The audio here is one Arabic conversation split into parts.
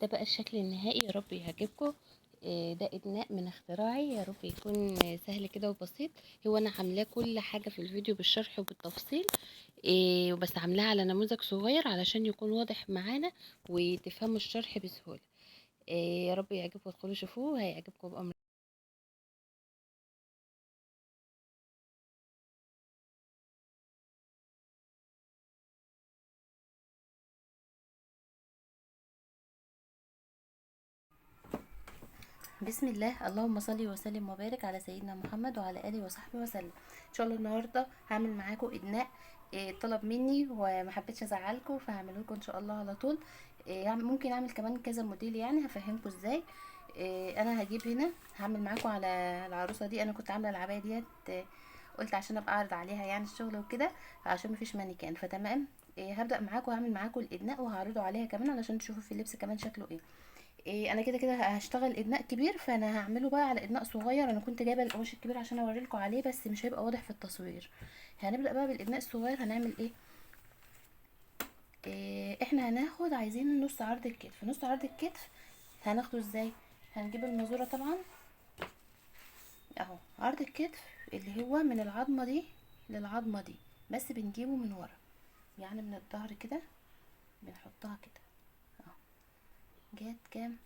ده بقى الشكل النهائي، يا رب يعجبكم. ده ادناء من اختراعي، يا رب يكون سهل كده وبسيط. هو انا عاملاه كل حاجه في الفيديو بالشرح وبالتفصيل، وبس عاملاه على نموذج صغير علشان يكون واضح معانا وتفهموا الشرح بسهوله. يا رب يعجبكم، ادخلوا شوفوه هيعجبكم بأمر. بسم الله، اللهم صل وسلم وبارك على سيدنا محمد وعلى اله وصحبه وسلم. ان شاء الله النهارده هعمل معاكم ادناء طلب مني وما حبيتش ازعلكم، فهعمله لكم ان شاء الله على طول. ممكن اعمل كمان كذا موديل، يعني هفهمكم ازاي. انا هجيب هنا، هعمل معاكم على العروسه دي. انا كنت عامله العبايه ديت، قلت عشان ابقى اعرض عليها يعني الشغل وكده، عشان مفيش مانيكان، فتمام. هبدا معاكم، هعمل معاكم الادناء وهعرضه عليها كمان علشان تشوفوا في اللبس كمان شكله ايه. انا كده كده هشتغل ادناء كبير، فانا هعمله بقى على ادناء صغير. انا كنت جايبه القماش الكبير عشان اوريلكم عليه، بس مش هيبقى واضح في التصوير. هنبدا بقى بالادناء الصغير. هنعمل ايه؟ احنا هناخد، عايزين نص عرض الكتف. نص عرض الكتف هناخده ازاي؟ هنجيب المزوره طبعا اهو. عرض الكتف اللي هو من العظمه دي للعظمه دي، بس بنجيبه من ورا، يعني من الظهر كده، بنحطها كده اهو. جات كام؟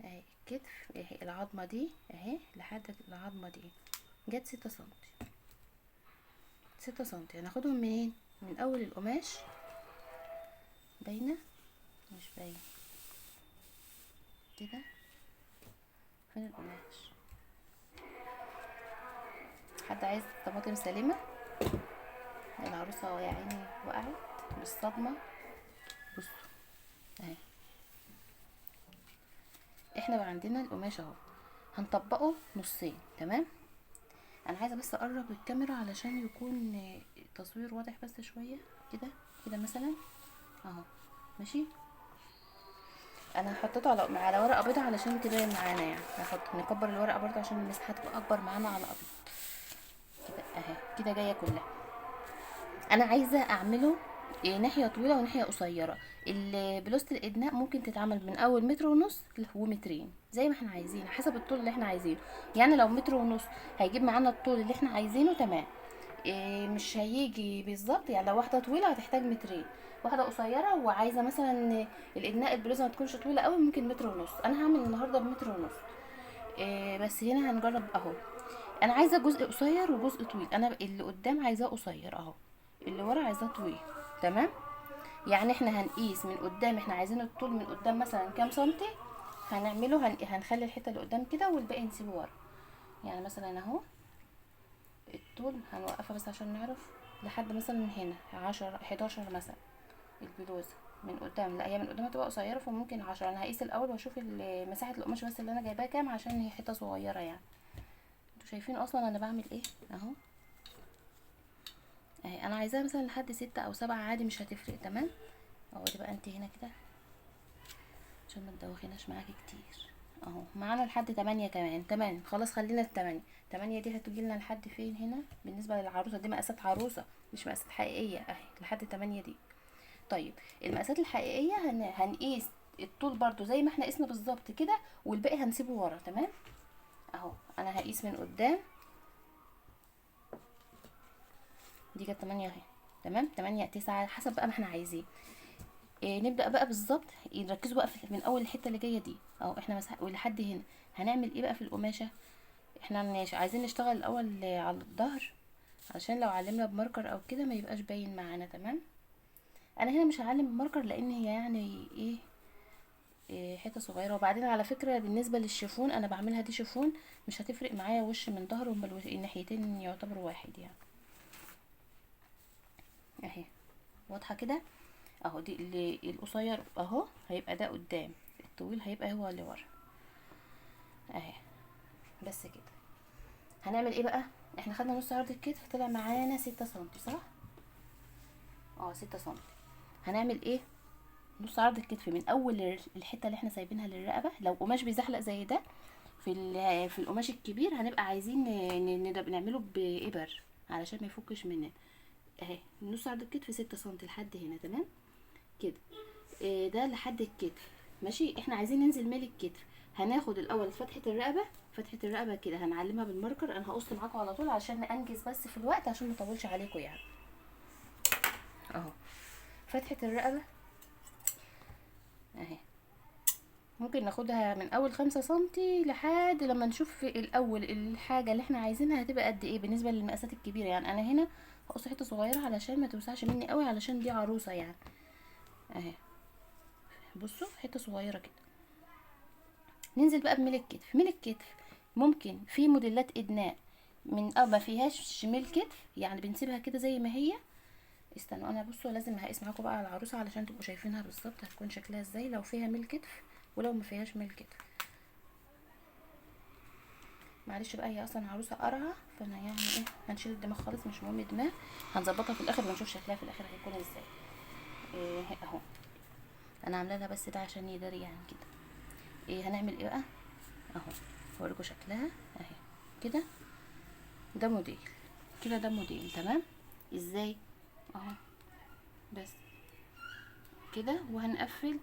اهي الكتف، اهي العظمه دي اهي لحد العظمه دي، جت 6 سنتي. 6 سنتي هناخدهم منين؟ من اول القماش. باينه؟ مش باين كده. فين القماش؟ حد عايز طماطم سليمه؟ العروسه يا عيني وقعت بالصدمه. بصوا اهي، احنا بقى عندنا القماش اهو، هنطبقه نصين. تمام. انا عايزه بس اقرب الكاميرا علشان يكون التصوير واضح بس شويه. كده كده مثلا اهو، ماشي. انا حطيته على ورقه بيضه علشان تبان معانا، يعني نكبر الورقه برضه عشان المساحه تبقى اكبر معانا على ابيض. كده اهي، كده جايه كلها. انا عايزه اعمله ناحيه طويله وناحيه قصيره. بلوزه الادناء ممكن تتعمل من اول متر ونص ومترين، زي ما احنا عايزين، حسب الطول اللي احنا عايزينه. يعني لو متر ونص هيجيب معانا الطول اللي احنا عايزينه، تمام. مش هيجي بالظبط، يعني لو واحده طويله هتحتاج مترين، واحده قصيره وعايزه مثلا الادناء البلوزه ما تكونش طويله قوي، ممكن متر ونص. انا هعمل النهارده بمتر ونص. بس هنا هنجرب اهو. انا عايزه جزء قصير وجزء طويل. انا اللي قدام عايزاه قصير اهو، اللي ورا عايزاه طويل. تمام. يعني احنا هنقيس من قدام، احنا عايزين الطول من قدام مثلا كام سنتي، هنعمله هنخلي الحته اللي قدام كده والباقي نسيبه ورا. يعني مثلا اهو الطول هنوقفها بس عشان نعرف، لحد مثلا هنا 10 11 مثلا البلوزه من قدام. لا هي من قدام هتبقى قصيره، فممكن 10. انا هقيس الاول واشوف مساحه القماش بس اللي انا جايباها كام، عشان هي حته صغيره يعني. انتوا شايفين اصلا انا بعمل ايه اهو. اهي انا عايزاها مثلا لحد 6 او 7 عادي، مش هتفرق. تمام. اقعدي بقى انت هنا كده عشان ما تدوخيناش معاكي كتير. اهو معانا لحد 8 كمان. تمام خلاص، خلينا ال8. 8 دي هتجيلنا لحد فين هنا؟ بالنسبة للعروسة دي مقاسات عروسة مش مقاسات حقيقية، اهي لحد 8 دي. طيب المقاسات الحقيقية هنقيس الطول برضو زي ما احنا قسنا بالظبط كده، والباقي هنسيبه ورا. تمام. اهو انا هقيس من قدام، دي كانت 8 اهي. تمام، 8 9 حسب بقى ما احنا عايزين. نبدأ بقى بالظبط. نركزوا بقى من اول الحتة اللي جاية دي اهو، احنا ولحد هنا. هنعمل ايه بقى في القماشة؟ احنا عايزين نشتغل الاول على الظهر، عشان لو علمنا بماركر او كده ما يبقاش باين معانا. تمام. انا هنا مش هعلم بماركر لان هي يعني حته صغيره. وبعدين على فكره بالنسبه للشيفون انا بعملها دي شيفون، مش هتفرق معايا وش من ظهر، هما الناحيتين يعتبروا واحد يعني. اهي واضحه كده اهو. دي اللي القصير اهو هيبقى ده قدام، الطويل هيبقى هو اللي ورا اهي. بس كده. هنعمل ايه بقى؟ احنا خدنا نص عرض الكتف، طلع معانا 6 سنتي صح؟ اه 6 سنتي. هنعمل ايه؟ نص عرض الكتف من اول الحته اللي احنا سايبينها للرقبه. لو قماش بيزحلق زي ده، في القماش الكبير هنبقى عايزين نعمله بإبر علشان ما يفكش مننا. اهي نص عرض الكتف 6 سنتي لحد هنا. تمام كده. ده لحد الكتف. ماشي، احنا عايزين ننزل ميل الكتف. هناخد الاول فتحه الرقبه، فتحه الرقبه كده هنعلمها بالماركر. انا هقص معاكم على طول عشان انجز بس في الوقت، عشان ما اطولش عليكم يعني. اهو فتحه الرقبه اهي، ممكن ناخدها من اول 5 سنتي لحد لما نشوف في الاول الحاجه اللي احنا عايزينها هتبقى قد ايه بالنسبه للمقاسات الكبيره. يعني انا هنا هقص حته صغيره علشان ما توسعش مني قوي، علشان دي عروسه يعني. اهي بصوا حته صغيره كده. ننزل بقى بميل الكتف. ميل الكتف ممكن في موديلات ادناء من ما فيهاش ميل كتف، يعني بنسيبها كده زي ما هي. استنوا انا بصوا لازم هقيس معاكم بقى على العروسه علشان تبقوا شايفينها بالظبط هتكون شكلها ازاي لو فيها ميل كتف ولو ما فيهاش ميل كتف. معلش بقى هي اصلا عروسه قرعه، فانا يعني ايه هنشيل الدماغ خالص، مش مهم الدماغ، هنظبطها في الاخر ونشوف شكلها في الاخر هيكون ازاي. إيه اهو انا عامله لها بس ده عشان يداري يعني كده. ايه هنعمل ايه بقى؟ اهو هوريكم شكلها اهي كده. ده موديل كده، ده موديل تمام. ازاي؟ اهو بس كده وهنقفل.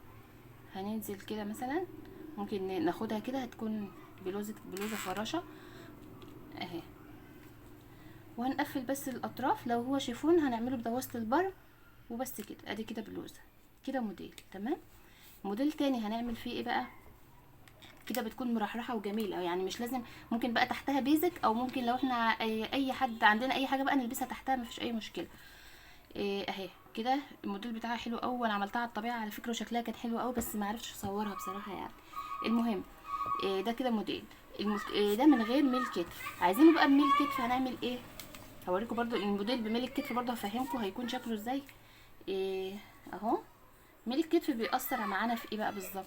هننزل كده مثلا، ممكن ناخدها كده هتكون بلوزه فراشة اهي، وهنقفل بس الاطراف. لو هو شيفون هنعمله بدواسة البر وبس كده. ادي كده بلوزه كده موديل تمام. موديل تاني هنعمل فيه ايه بقى؟ كده بتكون مرحرحه وجميله يعني، مش لازم، ممكن بقى تحتها بيزك، او ممكن لو احنا اي حد عندنا اي حاجه بقى نلبسها تحتها مفيش اي مشكله. اهي كده الموديل بتاعها حلو قوي، وانا عملتها على الطبيعه على فكره وشكلها كان حلو قوي، بس ما عرفتش اصورها بصراحه يعني. المهم ده كده موديل ده من غير ميل كتف. عايزينه بقى بميل كتف هنعمل ايه؟ هوريكم برضو الموديل بميل الكتف برضو، هفهمكم هيكون شكله ازاي. اهو ميل الكتف بيأثر معانا في ايه بقى بالظبط؟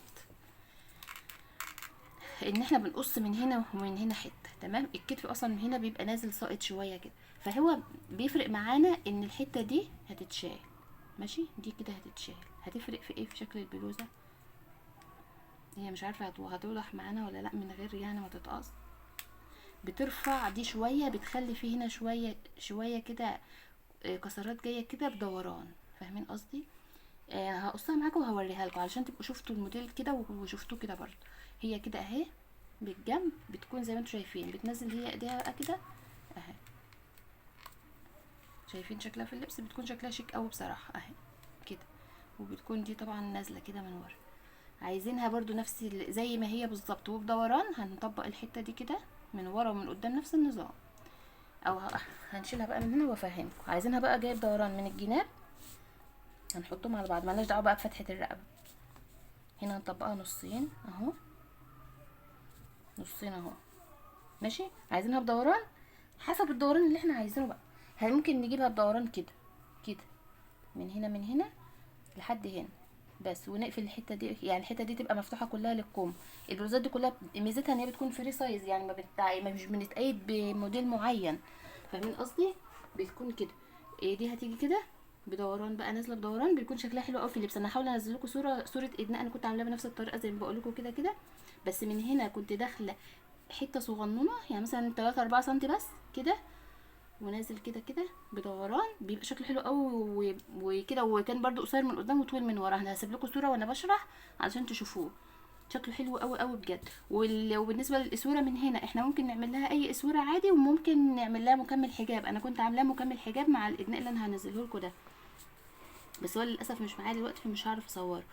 ان احنا بنقص من هنا ومن هنا حته تمام. الكتف اصلا من هنا بيبقى نازل ساقط شويه كده، فهو بيفرق معانا ان الحته دي هتتشال. ماشي، دي كده هتتشال. هتفرق في ايه؟ في شكل البلوزه. هي مش عارفه هتوضح معانا ولا لا من غير يعني ما تتقص. بترفع دي شويه، بتخلي فيه هنا شويه شويه كده كسرات جايه كده بدوران. فاهمين قصدي؟ هقصها معاكم وهوريها لكم علشان تبقوا شفتوا الموديل كده وشفتوه كده برضه. هي كده اهي بالجنب بتكون زي ما انتم شايفين، بتنزل هي ايديها بقى كده اهي. شايفين شكلها في اللبس بتكون شكلها شيك قوي بصراحه اهي كده. وبتكون دي طبعا نازله كده من ورا. عايزينها برضو نفس زي ما هي بالظبط وبدوران. هنطبق الحته دي كده من ورا ومن قدام نفس النظام، او هنشيلها بقى من هنا وافهمكم. عايزينها بقى جايب دوران من الجناب، هنحطهم على بعض، مالناش دعوه بقى بفتحه الرقبه. هنا هنطبقها نصين اهو، نصين اهو. ماشي، عايزينها بدوران حسب الدوران اللي احنا عايزينه بقى. ممكن نجيبها بدوران كده كده، من هنا من هنا لحد هنا بس، ونقفل الحته دي. يعني الحته دي تبقى مفتوحه كلها للكم. البلوزات دي كلها ميزتها ان هي بتكون فري سايز، يعني مش بنتقيد بموديل معين. فاهمين قصدي؟ بتكون كده. دي هتيجي كده بدوران بقى، نازله بدوران، بيكون شكلها حلو قوي في اللبس. انا هحاول انزل لكم صوره ايدنا، انا كنت عاملاها بنفس الطريقه زي ما بقول لكم كده كده، بس من هنا كنت داخله حته صغنونه يعني مثلا 3 4 سم بس كده، ونازل كده كده بدوران، بيبقى شكله حلو قوي وكده. وكان برضو قصير من قدام وطويل من ورا. انا هسيب لكم صوره وانا بشرح علشان تشوفوه، شكله حلو قوي قوي بجد. وبالنسبه للاسوره من هنا احنا ممكن نعمل لها اي اسوره عادي، وممكن نعمل لها مكمل حجاب. انا كنت عاملاه مكمل حجاب مع الادناء اللي انا هنزله لكم ده، بس هو للاسف مش معايا دلوقتي فمش هعرف اصوره.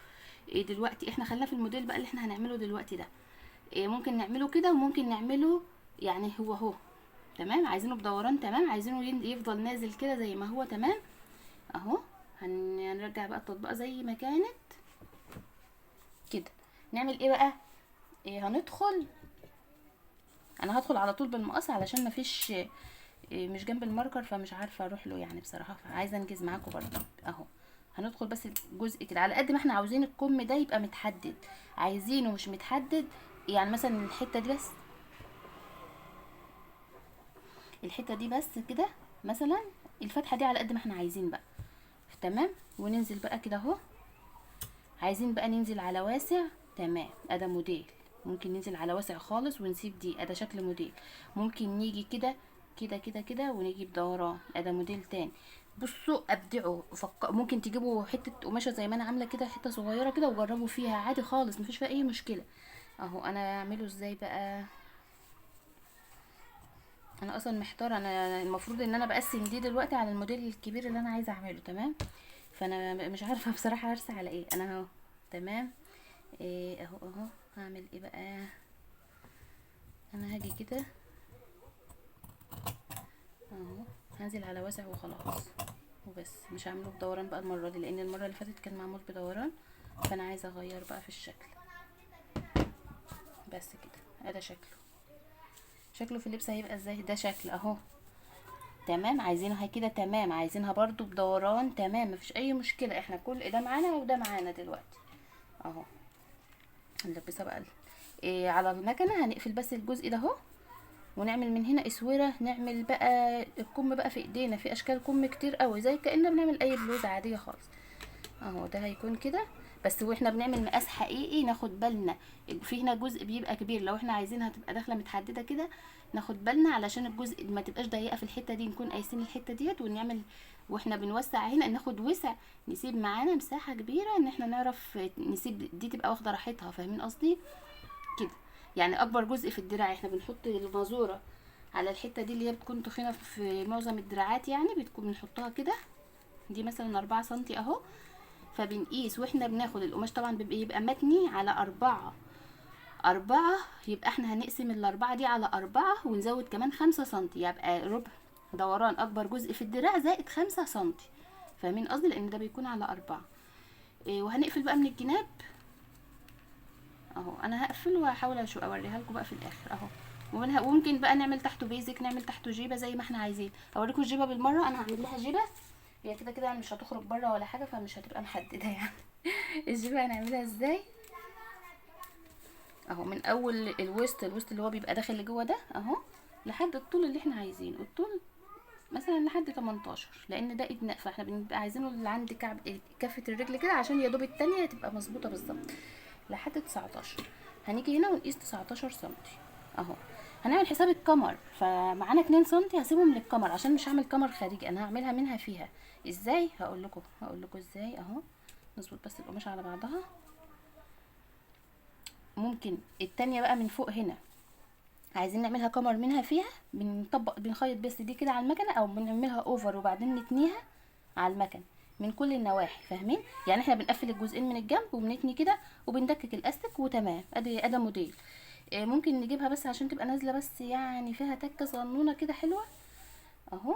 دلوقتي احنا خلينا في الموديل بقى اللي احنا هنعمله دلوقتي ده. ممكن نعمله كده وممكن نعمله يعني هو تمام. عايزينه بدوران تمام، عايزينه يفضل نازل كده زي ما هو تمام اهو. هنرجع بقى التطبيقه زي ما كانت كده. نعمل ايه بقى؟ هندخل، انا هدخل على طول بالمقص علشان مفيش مش جنب الماركر، فمش عارفه اروح له يعني بصراحه، فعايزه انجز معاكم برضه اهو. هندخل بس الجزء كده على قد ما احنا عاوزين الكم ده يبقى متحدد. عايزينه مش متحدد يعني مثلا الحته دي بس، الحته دي بس كده مثلا، الفتحه دي على قد ما احنا عايزين بقى تمام. وننزل بقى كده اهو. عايزين بقى ننزل على واسع تمام، ادا موديل. ممكن ننزل على واسع خالص ونسيب دي، ادا شكل موديل. ممكن نيجي كده كده كده كده ونجيب دوران، ادا موديل تاني. بصوا ابدعوا، ممكن تجيبوا حته قماشه زي ما انا عامله كده، حته صغيره كده، وجربوا فيها عادي خالص، مفيش فيها اي مشكله. اهو انا اعمله ازاي بقى؟ انا اصلا محتاره، انا المفروض ان انا بقسم دي دلوقتي على الموديل الكبير اللي انا عايزه اعمله، تمام؟ فانا مش عارفه بصراحه هرسي على ايه. انا اهو تمام. إيه اهو هعمل ايه بقى؟ انا هاجي كده اهو، هنزل على واسع وخلاص وبس. مش هعمله بدوران بقى المره دي، لان المره اللي فاتت كان معمول بدوران، فانا عايزه اغير بقى في الشكل. بس كده ده شكله في اللبس هيبقى ازاي؟ ده شكل اهو تمام. عايزينها كده تمام، عايزينها برضو بدوران تمام، مفيش اي مشكله. احنا كل ده معانا وده معانا دلوقتي اهو. هنلبسها بقى إيه على المكنه. هنقفل بس الجزء ده اهو، ونعمل من هنا اسوره. نعمل بقى الكم بقى في ايدينا، في اشكال كم كتير قوي، زي كأننا بنعمل اي بلوزه عاديه خالص اهو. ده هيكون كده بس. واحنا بنعمل مقاس حقيقي ناخد بالنا، في هنا جزء بيبقى كبير، لو احنا عايزينها تبقى داخله متحدده كده ناخد بالنا علشان الجزء ما تبقاش ضيقه في الحته دي، نكون قايسين الحته ديت. ونعمل واحنا بنوسع هنا ناخد وسع، نسيب معانا مساحه كبيره ان احنا نعرف نسيب دي تبقى واخده راحتها، فاهمين قصدي كده؟ يعني اكبر جزء في الدراع احنا بنحط المازوره على الحته دي اللي هي بتكون تخينه في معظم الدراعات، يعني بتكون بنحطها كده. دي مثلا 4 سنتي اهو. فبنقيس واحنا بناخد القماش، طبعا يبقى متني على 4. يبقى احنا هنقسم ال4 دي على 4 ونزود كمان 5 سنتي، يبقى ربع دوران أكبر جزء في الدراع زائد 5 سنتي، فاهمين قصدي؟ لأن ده بيكون على 4. إيه، وهنقفل بقى من الجناب اهو. انا هقفل وهحاول اوريها لكم بقى في الاخر اهو. وممكن بقى نعمل تحته بيزك، نعمل تحته جيبه زي ما احنا عايزين. اوريكم الجيبه بالمره. انا هعمل لها جيبه، هي كده كده مش هتخرج بره ولا حاجه، فمش هتبقى محدده يعني. الجيبه هنعملها ازاي اهو؟ من اول الوسط اللي هو بيبقى داخل لجوه ده اهو، لحد الطول اللي احنا عايزينه. الطول مثلا لحد 18، لان ده ادناء، فاحنا بنبقى عايزينه اللي عند كفه الرجل كده، عشان يا دوب التانية تبقى مظبوطه بالظبط لحد 19. هنيجي هنا ونقيس 19 سنتي اهو. هنعمل حساب الكمر، فمعانا 2 سنتي هسيبهم للكمر، عشان مش هعمل كمر خارجي، انا هعملها منها فيها. ازاي؟ هقول لكم ازاي اهو. نظبط بس القماشه على بعضها. ممكن التانية بقى من فوق هنا عايزين نعملها كمر منها فيها، بنخيط بس دي كده على المكنه، او بنعملها اوفر وبعدين نتنيها على المكنه من كل النواحي، فاهمين؟ يعني احنا بنقفل الجزئين من الجنب وبنتني كده وبندكك الاستك وتمام. ادي موديل. ممكن نجيبها بس عشان تبقى نازله بس، يعني فيها تكه صغنونه كده حلوه اهو.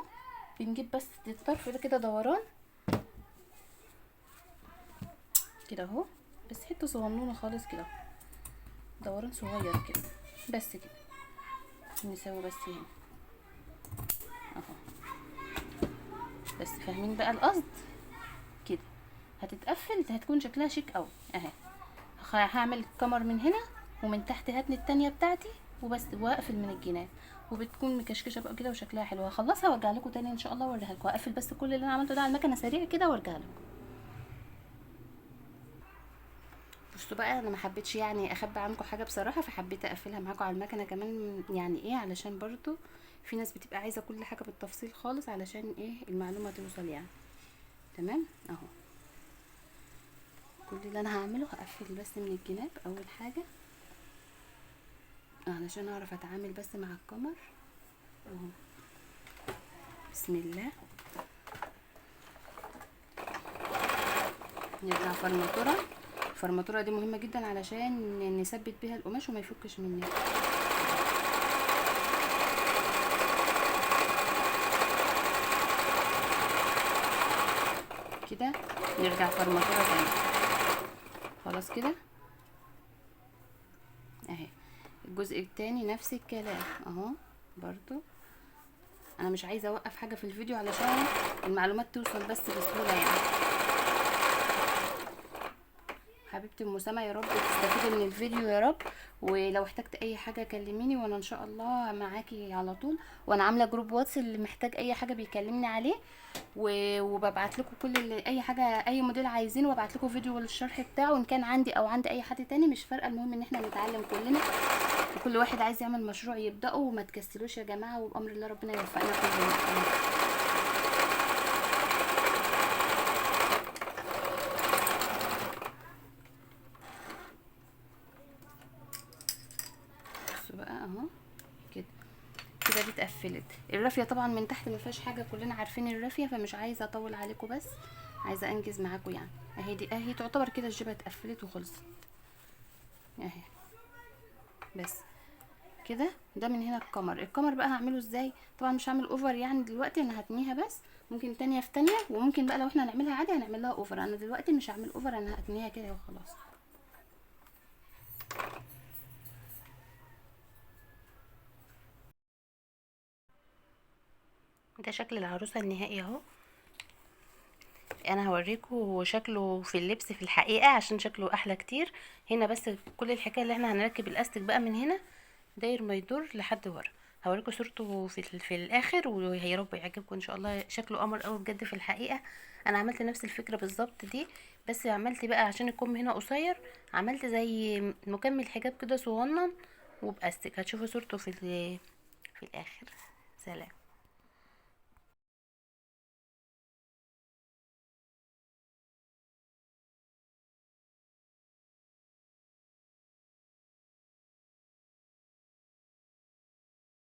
بنجيب بس الطرف ده كده دوران كده اهو، بس حته صغنونه خالص كده، دوران صغير كده بس كده. نسوي بس هنا اهو بس، فاهمين بقى القصد كده؟ هتتقفل، هتكون شكلها شيك قوي اهي. هعمل كمر من هنا ومن تحت هاتني التانية بتاعتي وبس، واقفل من الجناب، وبتكون مكشكشه بقى كده وشكلها حلو. هخلصها وارجع لكم تاني ان شاء الله واوريها لكم. هقفل بس كل اللي انا عملته ده على المكنه سريع كده وارجع لكم. بصوا بقى، انا ما حبيتش يعني اخبي عنكم حاجه بصراحه، فحبيت اقفلها معاكم على المكنه كمان. يعني ايه؟ علشان برضو في ناس بتبقى عايزه كل حاجه بالتفصيل خالص، علشان ايه؟ المعلومه توصل يعني. تمام اهو. كل اللي انا هعمله هقفل بس من الجناب اول حاجه علشان اعرف اتعامل بس مع الكمر اهو. بسم الله. نرجع فرماتوره. الفرماتوره دي مهمه جدا علشان نثبت بيها القماش وما يفكش مننا. كده نرجع فرماتوره تاني. خلاص كده اهي. الجزء التاني نفس الكلام اهو برضو. انا مش عايزه اوقف حاجه في الفيديو علشان المعلومات توصل بس بسهوله يعني. حبيبتي ام سما، يا رب تستفيدي من الفيديو يا رب. ولو احتجت اي حاجه كلميني وانا ان شاء الله معاكي على طول. وانا عامله جروب واتس اللي محتاج اي حاجه بيكلمني عليه، وببعت لكم كل اي حاجه، اي موديل عايزينه، وابعت لكم فيديو للشرح بتاعه ان كان عندي او عند اي حد تاني، مش فارقه. المهم ان احنا نتعلم كلنا، وكل واحد عايز يعمل مشروع يبداه، وما تكسلوش يا جماعه، وبامر الله ربنا يوفقنا كلنا. اهو كده. كده دي اتقفلت. الرافيه طبعا من تحت ما فيهاش حاجه، كلنا عارفين الرافيه، فمش عايزه اطول عليكم، بس عايزه انجز معاكم يعني. اهي دي اهي تعتبر كده الجبهه اتقفلت وخلصت اهي. بس كده ده من هنا القمر بقى هعمله ازاي؟ طبعا مش هعمل اوفر يعني دلوقتي، انا هتنيها بس، ممكن تانية في تانية، وممكن بقى لو احنا هنعملها عادي هنعمل لها اوفر. انا دلوقتي مش هعمل اوفر، انا هتنيها كده وخلاص. ده شكل العروسه النهائي اهو. انا هوريكم شكله في اللبس في الحقيقه عشان شكله احلى كتير. هنا بس كل الحكايه اللي احنا هنركب الاستك بقى من هنا داير ما يدور لحد ورا. هوريكم صورته في الاخر، وهي رب يعجبكم ان شاء الله. شكله قمر قوي بجد في الحقيقه. انا عملت نفس الفكره بالظبط دي، بس عملت بقى عشان الكم هنا قصير، عملت زي مكمل حجاب كده صغنن وباستك. هتشوفوا صورته في الاخر. سلام.